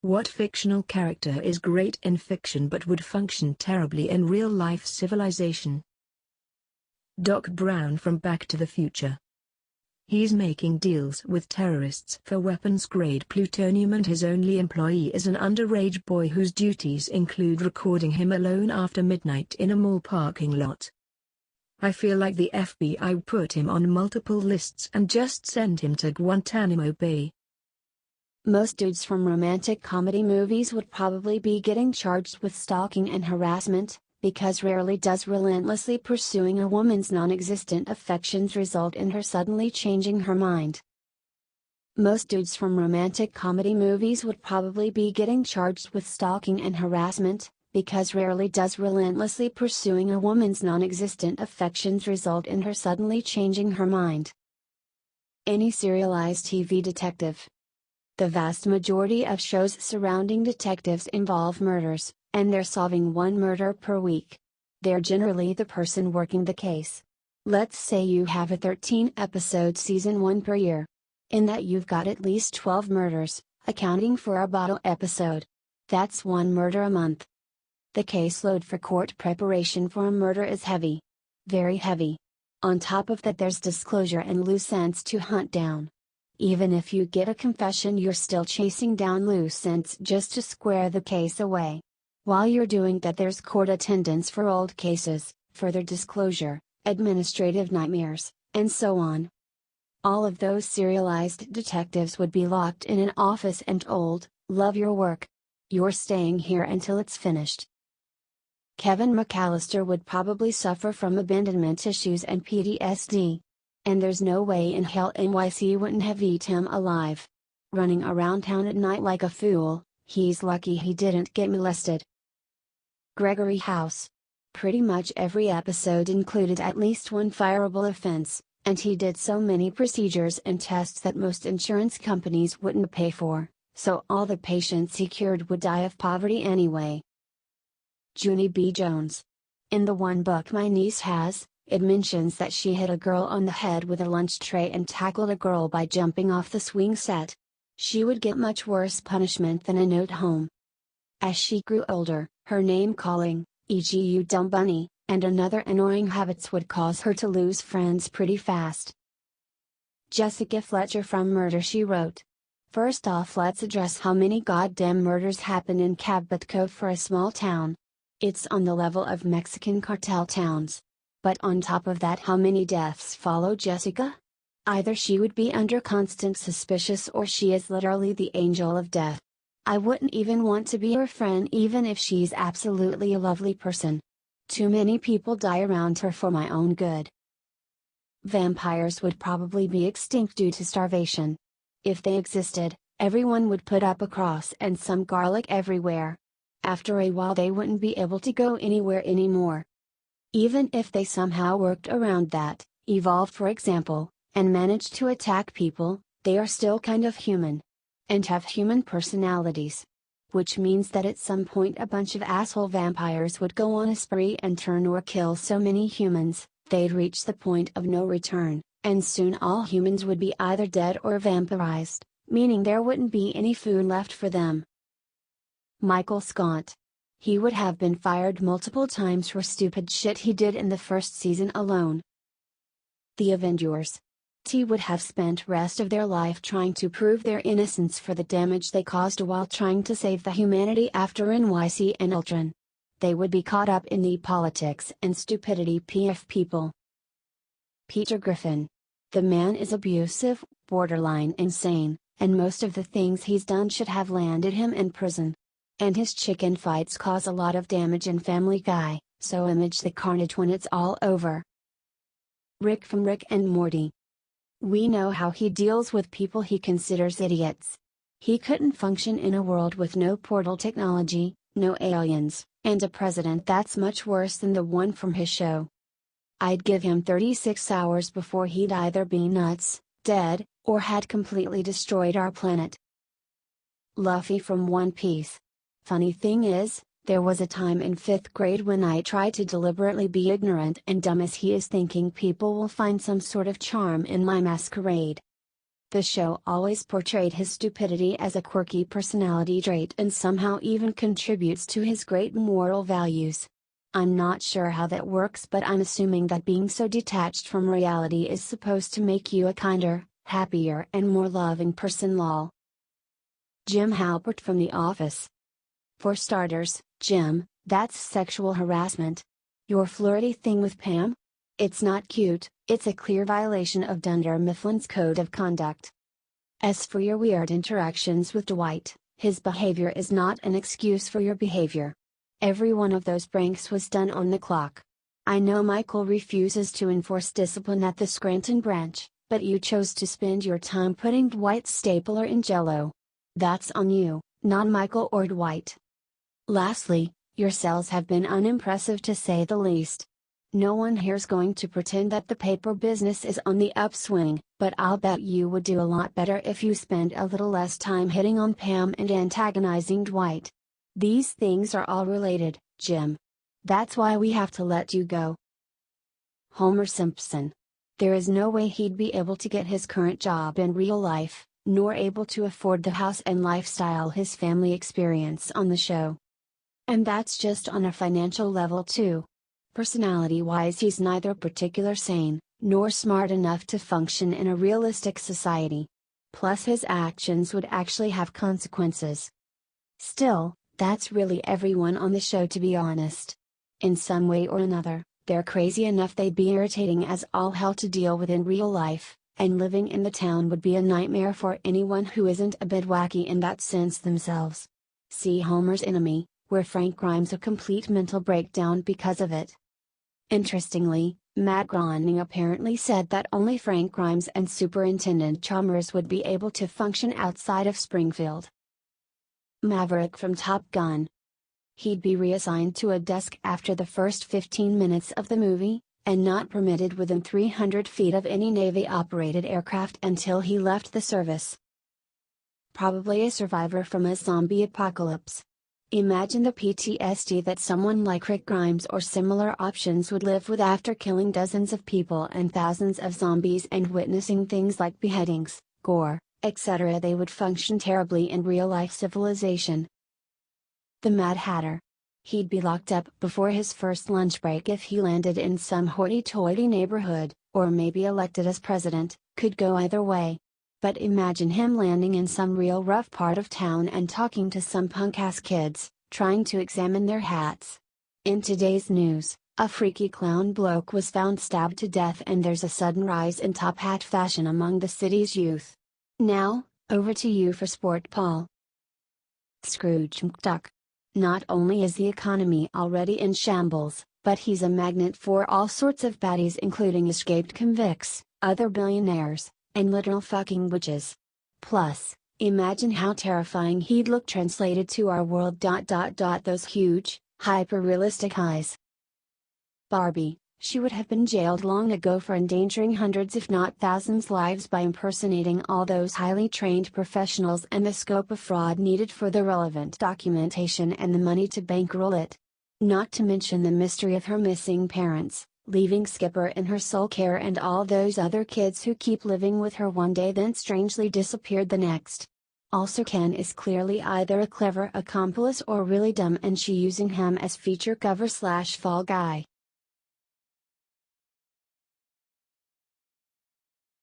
What fictional character is great in fiction but would function terribly in real-life civilization? Doc Brown from Back to the Future. He's making deals with terrorists for weapons-grade plutonium, and his only employee is an underage boy whose duties include recording him alone after midnight in a mall parking lot. I feel like the FBI put him on multiple lists and just send him to Guantanamo Bay. Most dudes from romantic comedy movies would probably be getting charged with stalking and harassment, because rarely does relentlessly pursuing a woman's non-existent affections result in her suddenly changing her mind. Most dudes from romantic comedy movies would probably be getting charged with stalking and harassment, because rarely does relentlessly pursuing a woman's non-existent affections result in her suddenly changing her mind. Any serialized TV detective. The vast majority of shows surrounding detectives involve murders, and they're solving one murder per week. They're generally the person working the case. Let's say you have a 13-episode season 1 per year. In that you've got at least 12 murders, accounting for a bottle episode. That's one murder a month. The caseload for court preparation for a murder is heavy. Very heavy. On top of that, there's disclosure and loose ends to hunt down. Even if you get a confession, you're still chasing down loose ends just to square the case away. While you're doing that, there's court attendance for old cases, further disclosure, administrative nightmares, and so on. All of those serialized detectives would be locked in an office and told, "Love your work. You're staying here until it's finished." Kevin McAllister would probably suffer from abandonment issues and PTSD. And there's no way in hell NYC wouldn't have eaten him alive. Running around town at night like a fool, he's lucky he didn't get molested. Gregory House. Pretty much every episode included at least one fireable offense, and he did so many procedures and tests that most insurance companies wouldn't pay for, so all the patients he cured would die of poverty anyway. Junie B. Jones. In the one book my niece has, it mentions that she hit a girl on the head with a lunch tray and tackled a girl by jumping off the swing set. She would get much worse punishment than a note home. As she grew older, her name-calling, e.g. "you dumb bunny," and another annoying habits would cause her to lose friends pretty fast. Jessica Fletcher from Murder, She Wrote. First off, let's address how many goddamn murders happen in Cabot Cove for a small town. It's on the level of Mexican cartel towns. But on top of that, how many deaths follow Jessica? Either she would be under constant suspicion or she is literally the angel of death. I wouldn't even want to be her friend even if she's absolutely a lovely person. Too many people die around her for my own good. Vampires would probably be extinct due to starvation. If they existed, everyone would put up a cross and some garlic everywhere. After a while they wouldn't be able to go anywhere anymore. Even if they somehow worked around that, evolved for example, and managed to attack people, they are still kind of human. And have human personalities. Which means that at some point a bunch of asshole vampires would go on a spree and turn or kill so many humans, they'd reach the point of no return, and soon all humans would be either dead or vampirized, meaning there wouldn't be any food left for them. Michael Scott. He would have been fired multiple times for stupid shit he did in the first season alone. The Avengers. T would have spent rest of their life trying to prove their innocence for the damage they caused while trying to save the humanity after NYC and Ultron. They would be caught up in the politics and stupidity of people. Peter Griffin. The man is abusive, borderline insane, and most of the things he's done should have landed him in prison. And his chicken fights cause a lot of damage in Family Guy, so image the carnage when it's all over. Rick from Rick and Morty. We know how he deals with people he considers idiots. He couldn't function in a world with no portal technology, no aliens, and a president that's much worse than the one from his show. I'd give him 36 hours before he'd either be nuts, dead, or had completely destroyed our planet. Luffy from One Piece. Funny thing is, there was a time in 5th grade when I tried to deliberately be ignorant and dumb as he is, thinking people will find some sort of charm in my masquerade. The show always portrayed his stupidity as a quirky personality trait and somehow even contributes to his great moral values. I'm not sure how that works, but I'm assuming that being so detached from reality is supposed to make you a kinder, happier and more loving person. Lol. Jim Halpert from The Office. For starters, Jim, that's sexual harassment. Your flirty thing with Pam? It's not cute, it's a clear violation of Dunder Mifflin's code of conduct. As for your weird interactions with Dwight, his behavior is not an excuse for your behavior. Every one of those pranks was done on the clock. I know Michael refuses to enforce discipline at the Scranton branch, but you chose to spend your time putting Dwight's stapler in Jell-O. That's on you, not Michael or Dwight. Lastly, your cells have been unimpressive to say the least. No one here's going to pretend that the paper business is on the upswing, but I'll bet you would do a lot better if you spend a little less time hitting on Pam and antagonizing Dwight. These things are all related, Jim. That's why we have to let you go. Homer Simpson. There is no way he'd be able to get his current job in real life, nor able to afford the house and lifestyle his family experience on the show. And that's just on a financial level too. Personality-wise, he's neither particularly sane, nor smart enough to function in a realistic society. Plus his actions would actually have consequences. Still, that's really everyone on the show, to be honest. In some way or another, they're crazy enough they'd be irritating as all hell to deal with in real life, and living in the town would be a nightmare for anyone who isn't a bit wacky in that sense themselves. See Homer's Enemy, where Frank Grimes a complete mental breakdown because of it. Interestingly, Matt Groening apparently said that only Frank Grimes and Superintendent Chalmers would be able to function outside of Springfield. Maverick from Top Gun. He'd be reassigned to a desk after the first 15 minutes of the movie, and not permitted within 300 feet of any Navy-operated aircraft until he left the service. Probably a survivor from a zombie apocalypse. Imagine the PTSD that someone like Rick Grimes or similar options would live with after killing dozens of people and thousands of zombies and witnessing things like beheadings, gore, etc. They would function terribly in real-life civilization. The Mad Hatter. He'd be locked up before his first lunch break if he landed in some hoity-toity neighborhood, or maybe elected as president. Could go either way. But imagine him landing in some real rough part of town and talking to some punk-ass kids, trying to examine their hats. In today's news, a freaky clown bloke was found stabbed to death, and there's a sudden rise in top hat fashion among the city's youth. Now, over to you for sport, Paul. Scrooge McDuck. Not only is the economy already in shambles, but he's a magnet for all sorts of baddies, including escaped convicts, other billionaires, and literal fucking witches. Plus, imagine how terrifying he'd look translated to our world. Those huge, hyper-realistic eyes. Barbie. She would have been jailed long ago for endangering hundreds if not thousands lives by impersonating all those highly trained professionals, and the scope of fraud needed for the relevant documentation and the money to bankroll it. Not to mention the mystery of her missing parents, leaving Skipper in her sole care, and all those other kids who keep living with her one day then strangely disappeared the next. Also, Ken is clearly either a clever accomplice or really dumb, and she using him as feature cover / fall guy.